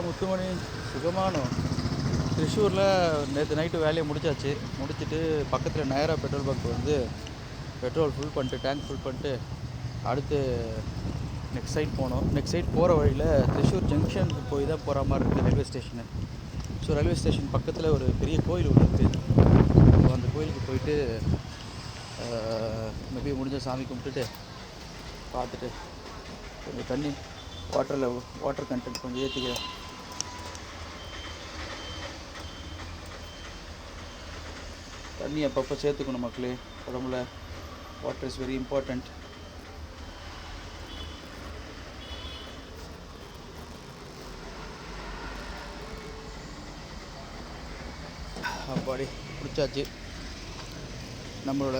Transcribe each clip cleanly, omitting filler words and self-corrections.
முத்துமணி சுகமானோ திருச்சூரில் நேற்று நைட்டு வேலையை முடிச்சுட்டு பக்கத்தில் நயரா பெட்ரோல் பங்க் வந்து பெட்ரோல் ஃபுல் பண்ணிட்டு டேங்க் ஃபுல் பண்ணிட்டு அடுத்து நெக்ஸ்ட் சைட் போனோம். நெக்ஸ்ட் சைட் போகிற வழியில் திருச்சூர் ஜங்ஷனுக்கு போய் தான் போகிற மாதிரி இருக்குது railway station. So railway station பக்கத்தில் ஒரு பெரிய கோயில் ஒன்று இருக்குது. ஸோ அந்த கோயிலுக்கு போயிட்டு மேபி முடிஞ்ச சாமி கும்பிட்டுட்டு பார்த்துட்டு கொஞ்சம் தண்ணி வாட்டர் கண்டென்ட் கொஞ்சம் ஏற்றிக்கிறேன். தண்ணி அப்பப்போ சேர்த்துக்கணும் மக்களே, உடம்புல வாட்டர் இஸ் வெரி இம்பார்ட்டண்ட். அப்பாடி பிடிச்சாச்சு நம்மளோட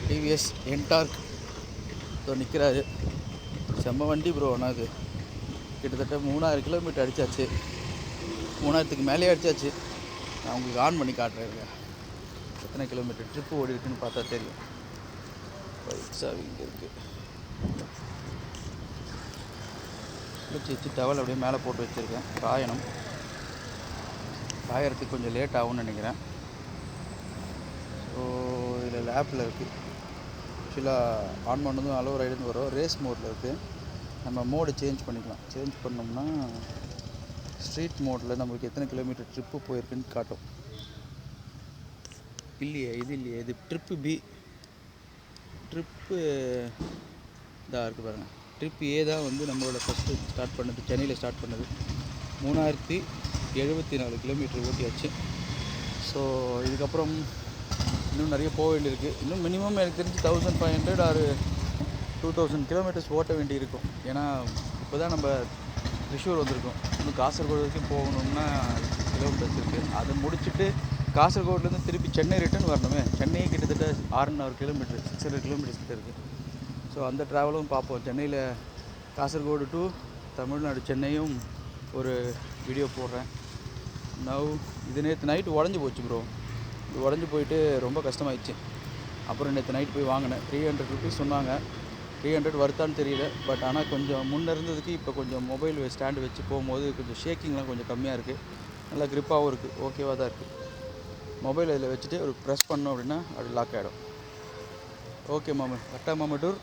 டிவிஎஸ் என்டார்க். ஸோ நிற்கிறாரு, செம்ம வண்டி ப்ரோ. ஆனால் அது கிட்டத்தட்ட 3000 கிலோமீட்டர் அடித்தாச்சு, 3000க்கு மேலே அடித்தாச்சு. நான் உங்களுக்கு ஆன் பண்ணி காட்டுறேன் எத்தனை கிலோமீட்டர் ட்ரிப்பு ஓடி இருக்குன்னு பார்த்தா தெரியும். சாவி இங்கே இருக்குது. வச்சு டவல் அப்படியே மேலே போட்டு வச்சுருக்கேன். காயறதுக்கு கொஞ்சம் லேட் ஆகும்னு நினைக்கிறேன். ஸோ இதில் லேப்பில் இருக்குது. ஆக்சுவலாக ஆன் பண்ணதும் அளவு ரைடுன்னு வரும். ரேஸ் மோடில் இருக்குது. நம்ம மோடு சேஞ்ச் பண்ணிக்கலாம். சேஞ்ச் பண்ணோம்னா ஸ்ட்ரீட் மோடில் நம்மளுக்கு எத்தனை கிலோமீட்டர் ட்ரிப்பு போயிருக்குன்னு காட்டும். இல்லையே இது ட்ரிப்பு பி. ட்ரிப்பு இதாக இருக்குது பாருங்கள். ட்ரிப் ஏ தான் வந்து நம்மளோட ஃபஸ்ட்டு ஸ்டார்ட் பண்ணது, சென்னையில் ஸ்டார்ட் பண்ணது. 3074 கிலோமீட்டர் ஓட்டியாச்சு. ஸோ இதுக்கப்புறம் இன்னும் நிறைய போக வேண்டியிருக்கு. இன்னும் மினிமம் எனக்கு தெரிஞ்சு 1500 ஆர் 2000 கிலோமீட்டர்ஸ் ஓட்ட வேண்டியிருக்கும். ஏன்னா இப்போ தான் நம்ம திருச்சூர் வந்திருக்கோம். இன்னும் காசர்கோடு வரைக்கும் போகணுன்னா கிலோமீட்டர்ஸ் இருக்குது. அதை முடிச்சுட்டு காசர்கோட்லேருந்து திருப்பி சென்னை ரிட்டர்ன் வரணுமே. சென்னை கிட்டத்தட்ட 600 கிலோமீட்டர் 600 கிலோமீட்டர்ஸ் கிட்ட இருக்குது. ஸோ அந்த ட்ராவலும் பார்ப்போம். சென்னையில் காசர்கோடு டு தமிழ்நாடு சென்னையும் ஒரு வீடியோ போடுறேன். இது நேற்று நைட்டு உடஞ்சி போச்சு ப்ரோ. இது உடஞ்சி போயிட்டு ரொம்ப கஷ்டமாயிடுச்சு. அப்புறம் நேற்று நைட்டு போய் வாங்கினேன். 300 ருபீஸ் சொன்னாங்க. 300 வருத்தான்னு தெரியல. பட் ஆனால் கொஞ்சம் முன்னே இருந்ததுக்கு இப்போ கொஞ்சம் மொபைல் ஸ்டாண்டு வச்சு போகும்போது கொஞ்சம் ஷேக்கிங்லாம் கொஞ்சம் கம்மியாக இருக்குது. நல்லா க்ரிப்பாகவும் இருக்குது. ஓகேவாக தான் இருக்குது. மொபைல் அதில் வச்சுட்டு ஒரு ப்ரெஸ் பண்ணோம் அப்படின்னா அது லாக் ஆகிடும். ஓகே மாமா, கரெக்டாக மாமட்டூர்